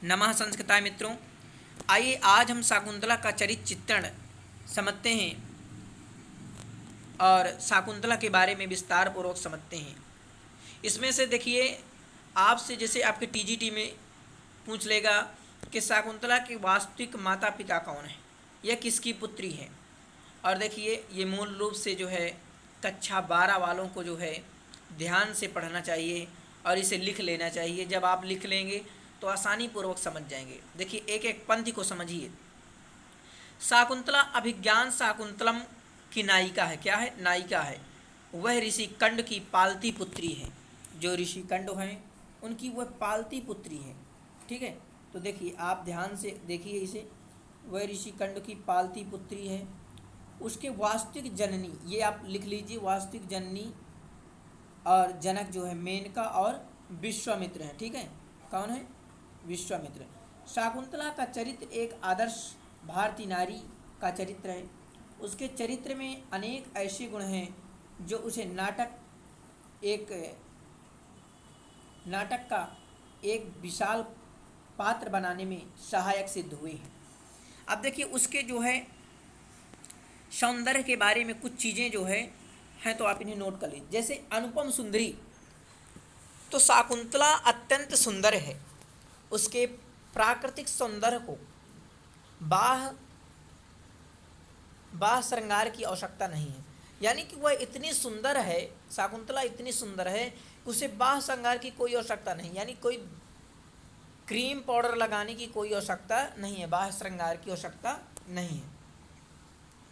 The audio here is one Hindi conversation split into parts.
नमः संस्कृताय मित्रों। आइए आज हम शाकुंतला का चरित्र चित्रण समझते हैं और शाकुंतला के बारे में विस्तार पूर्वक समझते हैं। इसमें से देखिए, आपसे जैसे आपके टीजीटी में पूछ लेगा कि शाकुंतला के वास्तविक माता पिता कौन है, यह किसकी पुत्री है। और देखिए, ये मूल रूप से जो है कक्षा 12 वालों को जो है ध्यान से पढ़ना चाहिए और इसे लिख लेना चाहिए। जब आप लिख लेंगे तो आसानी पूर्वक समझ जाएंगे। देखिए, एक एक पंक्ति को समझिए। शाकुंतला अभिज्ञान शाकुंतलम की नायिका है। क्या है? नायिका है। वह ऋषि कंड की पालती पुत्री है। जो ऋषि कंड हैं उनकी वह पालती पुत्री है। ठीक है, तो देखिए आप ध्यान से देखिए इसे। वह ऋषि कंड की पालती पुत्री है। उसके वास्तविक जननी, ये आप लिख लीजिए, वास्तविक जननी और जनक जो है मेनका और विश्वामित्र हैं। ठीक है, कौन है? विश्वामित्र। शाकुंतला का चरित्र एक आदर्श भारतीय नारी का चरित्र है। उसके चरित्र में अनेक ऐसे गुण हैं जो उसे नाटक का एक विशाल पात्र बनाने में सहायक सिद्ध हुए हैं। अब देखिए, उसके जो है सौंदर्य के बारे में कुछ चीज़ें जो हैं तो आप इन्हें नोट कर लीजिए। जैसे अनुपम सुंदरी, तो शाकुंतला अत्यंत सुंदर है। उसके प्राकृतिक सौंदर्य को बाह्य श्रृंगार की आवश्यकता नहीं है। यानी कि वह इतनी सुंदर है, शाकुंतला इतनी सुंदर है कि उसे बाह्य श्रृंगार की कोई आवश्यकता नहीं, यानी कोई क्रीम पाउडर लगाने की कोई आवश्यकता नहीं है, बाह्य श्रृंगार की आवश्यकता नहीं है।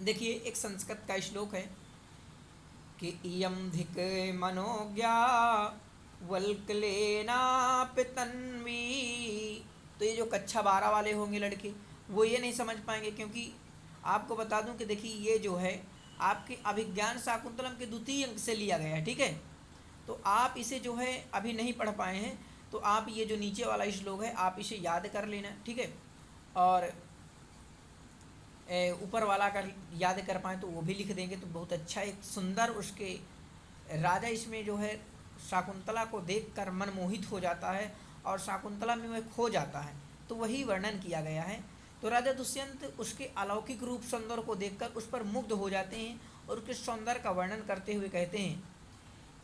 देखिए, एक संस्कृत का श्लोक है कि इयं धिक मनोज्ञा वल्कलेनापि तन्वी। तो ये जो कक्षा 12 वाले होंगे लड़के, वो ये नहीं समझ पाएंगे, क्योंकि आपको बता दूं कि देखिए ये जो है आपके अभिज्ञान शाकुंतलम के द्वितीय अंक से लिया गया है। ठीक है, तो आप इसे जो है अभी नहीं पढ़ पाए हैं तो आप ये जो नीचे वाला श्लोक है आप इसे याद कर लेना। ठीक है, और ऊपर वाला कर याद कर पाएँ तो वो भी लिख देंगे तो बहुत अच्छा। एक सुंदर उसके राजा इसमें जो है शाकुंतला को देखकर मन मोहित हो जाता है और शाकुंतला में वह खो जाता है, तो वही वर्णन किया गया है। तो राजा दुष्यंत उसके अलौकिक रूप सौंदर्य को देखकर उस पर मुग्ध हो जाते हैं और उसके सौंदर्य का वर्णन करते हुए कहते हैं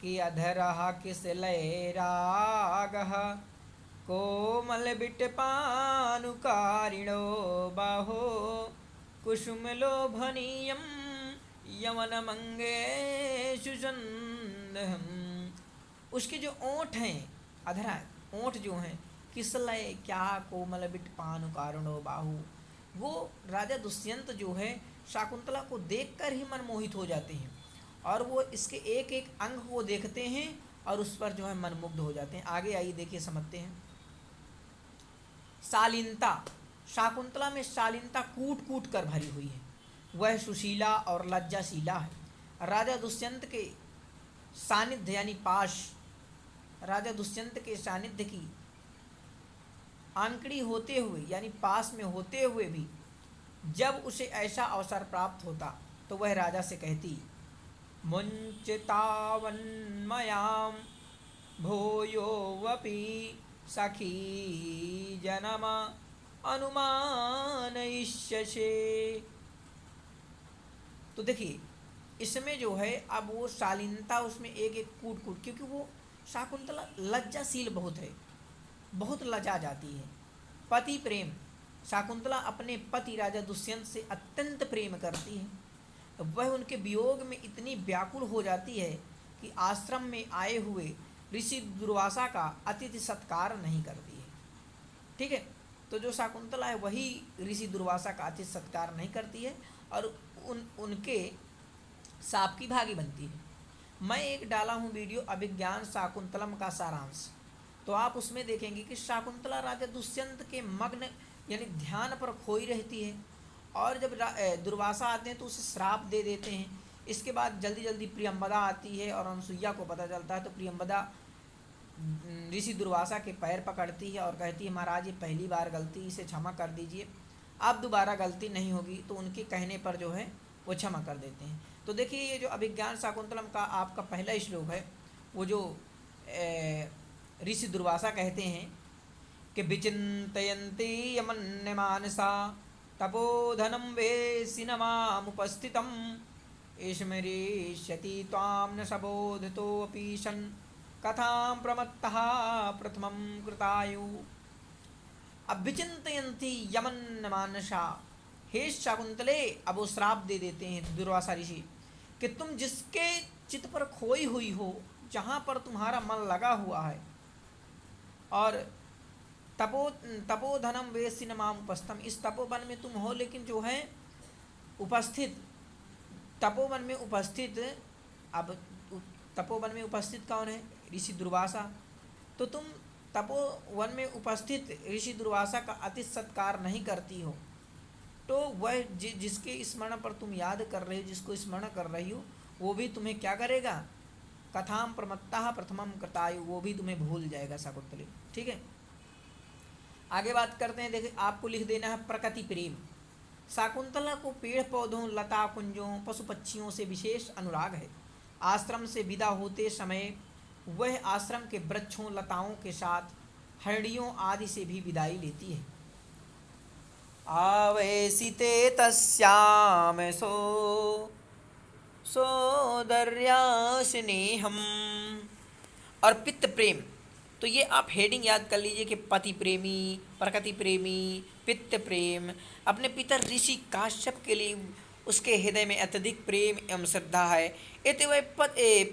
कि अधरहा किस लय रागः कोमल बिटपानुकारिणो बाहो कुसुमलोभनीयं यवनमंगेषु संदहम्। उसके जो ओंठ हैं, अधरा ओंठ जो हैं, किसलय क्या कोमल बिटपानुकारिणो बाहु, वो राजा दुष्यंत जो है शाकुंतला को देखकर ही मन मोहित हो जाते हैं और वो इसके एक एक अंग को देखते हैं और उस पर जो है मनमुग्ध हो जाते हैं। आगे आइए देखिए, समझते हैं। शालीनता, शाकुंतला में शालीनता कूट कूट कर भरी हुई है। वह सुशीला और लज्जाशीला है। राजा दुष्यंत के सानिध्य यानी पाश, राजा दुष्यंत के सानिध्य की आंकड़ी होते हुए यानी पास में होते हुए भी जब उसे ऐसा अवसर प्राप्त होता तो वह राजा से कहती, मुंचितावन्मयां भूयोवपि सखी जनमा अनुमानयिष्यसे। तो देखिए, इसमें जो है अब वो शालीनता उसमें एक एक कूट कूट, क्योंकि वो शाकुंतला लज्जाशील बहुत है, बहुत लजा जाती है। पति प्रेम, शाकुंतला अपने पति राजा दुष्यंत से अत्यंत प्रेम करती है। वह उनके वियोग में इतनी व्याकुल हो जाती है कि आश्रम में आए हुए ऋषि दुर्वासा का अतिथि सत्कार नहीं करती है। ठीक है, तो जो शाकुंतला है वही ऋषि दुर्वासा का अतिथि सत्कार नहीं करती है और उनके साप की भागी बनती है। मैं एक डाला हूँ वीडियो अभिज्ञान शाकुंतलम का सारांश, तो आप उसमें देखेंगे कि शाकुंतला राजा दुष्यंत के मग्न यानी ध्यान पर खोई रहती है और जब दुर्वासा आते हैं तो उसे श्राप दे देते हैं। इसके बाद जल्दी जल्दी प्रियंवदा आती है और अनसुईया को पता चलता है तो प्रियंवदा ऋषि दुर्वासा के पैर पकड़ती है और कहती है, महाराज ये पहली बार गलती, इसे क्षमा कर दीजिए, अब दोबारा गलती नहीं होगी। तो उनके कहने पर जो है वो क्षमा कर देते हैं। तो देखिए, ये जो अभिज्ञान शाकुंतलम का आपका पहला श्लोक है, वो जो ऋषि दुर्वासा कहते हैं कि विचिन्तयन्ति यमन्यमानसा तपोधनं वेसी न मामुपस्थितं स्मरिष्यति त्वां न सबोधतोऽपि सन् कथां प्रमत्तः प्रथमं कृतायु। अब विचिन्तयन्ति यमन्यमानसा, हे शाकुंतले, अब वो श्राप दे देते हैं दुर्वासा ऋषि कि तुम जिसके चित्त पर खोई हुई हो, जहाँ पर तुम्हारा मन लगा हुआ है, और तपोधनम वेसी न माम उपस्थम, इस तपोवन में तुम हो लेकिन जो है उपस्थित, तपोवन में उपस्थित, अब तपोवन में उपस्थित कौन है? ऋषि दुर्वासा। तो तुम तपोवन में उपस्थित ऋषि दुर्वासा का अति सत्कार नहीं करती हो, तो वह जिसके स्मरण पर तुम याद कर रहे हो, जिसको स्मरण कर रही हो, वो भी तुम्हें क्या करेगा? कथाम प्रमत्ता प्रथमम कृतायु, वो भी तुम्हें भूल जाएगा शाकुंतले। ठीक है, आगे बात करते हैं। देखिए, आपको लिख देना है प्रकृति प्रेम। शाकुंतला को पेड़ पौधों, लता कुंजों, पशु पक्षियों से विशेष अनुराग है। आश्रम से विदा होते समय वह आश्रम के वृक्षों, लताओं के साथ हरिणियों आदि से भी विदाई लेती है। आवेशिते तस्याम सोदर्या स्नेहम। और पित्त प्रेम, तो ये आप हेडिंग याद कर लीजिए कि पति प्रेमी, प्रकृति प्रेमी, पित्त प्रेम। अपने पिता ऋषि काश्यप के लिए उसके हृदय में अत्यधिक प्रेम एवं श्रद्धा है। इति वह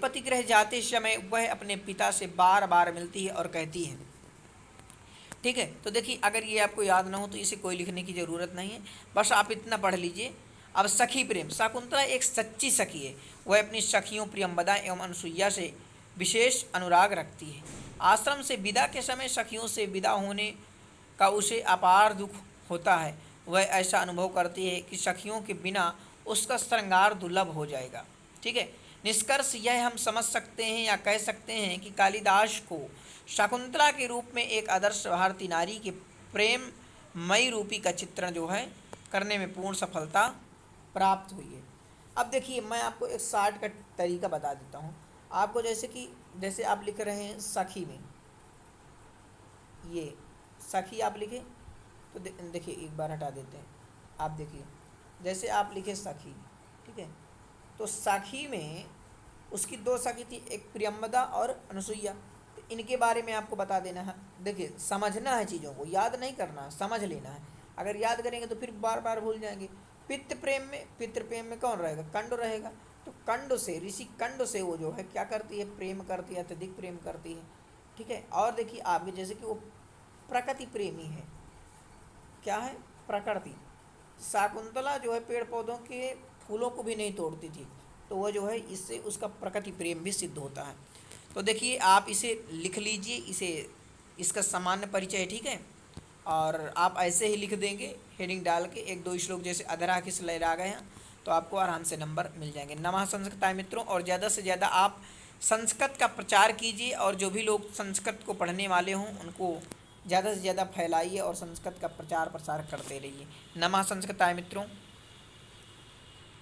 पतिगृह जाते समय वह अपने पिता से बार बार मिलती है और कहती है। ठीक है, तो देखिए, अगर ये आपको याद ना हो तो इसे कोई लिखने की ज़रूरत नहीं है, बस आप इतना पढ़ लीजिए। अब सखी प्रेम, शाकुंतला एक सच्ची सखी है। वह अपनी सखियों प्रियंवदा एवं अनुसुईया से विशेष अनुराग रखती है। आश्रम से विदा के समय सखियों से विदा होने का उसे अपार दुख होता है। वह ऐसा अनुभव करती है कि सखियों के बिना उसका श्रृंगार दुर्लभ हो जाएगा। ठीक है, निष्कर्ष यह हम समझ सकते हैं या कह सकते हैं कि कालिदास को शकुंतला के रूप में एक आदर्श भारतीय नारी के प्रेम मई रूपी का चित्रण जो है करने में पूर्ण सफलता प्राप्त हुई है। अब देखिए, मैं आपको एक शॉर्टकट तरीका बता देता हूँ आपको। जैसे आप लिख रहे हैं सखी में, ये सखी आप लिखे, तो देखिए एक बार हटा देते हैं। आप देखिए, जैसे आप लिखे सखी, ठीक है, तो सखी में उसकी दो सखी थी, एक प्रियंवदा और अनुसुईया। तो इनके बारे में आपको बता देना है। देखिए, समझना है, चीज़ों को याद नहीं करना, समझ लेना है। अगर याद करेंगे तो फिर बार बार भूल जाएंगे। पितृ प्रेम में कौन रहेगा? कंड रहेगा। तो कंड से, ऋषि कंड से वो जो है क्या करती है? प्रेम करती है, अत्यधिक प्रेम करती है। ठीक है, और देखिए आपके जैसे कि वो प्रकृति प्रेमी है। क्या है? प्रकृति। शाकुंतला जो है पेड़ पौधों के फूलों को भी नहीं तोड़ती थी, तो वह जो है इससे उसका प्रकृति प्रेम भी सिद्ध होता है। तो देखिए, आप इसे लिख लीजिए, इसका सामान्य परिचय। ठीक है, और आप ऐसे ही लिख देंगे हेडिंग डाल के, एक दो श्लोक जैसे अधरा किस लय आ गए हैं, तो आपको आराम से नंबर मिल जाएंगे। नमः संस्कृताय मित्रों, और ज़्यादा से ज़्यादा आप संस्कृत का प्रचार कीजिए, और जो भी लोग संस्कृत को पढ़ने वाले हों उनको ज़्यादा से ज़्यादा फैलाइए और संस्कृत का प्रचार प्रसार करते रहिए। नमः संस्कृताय मित्रों।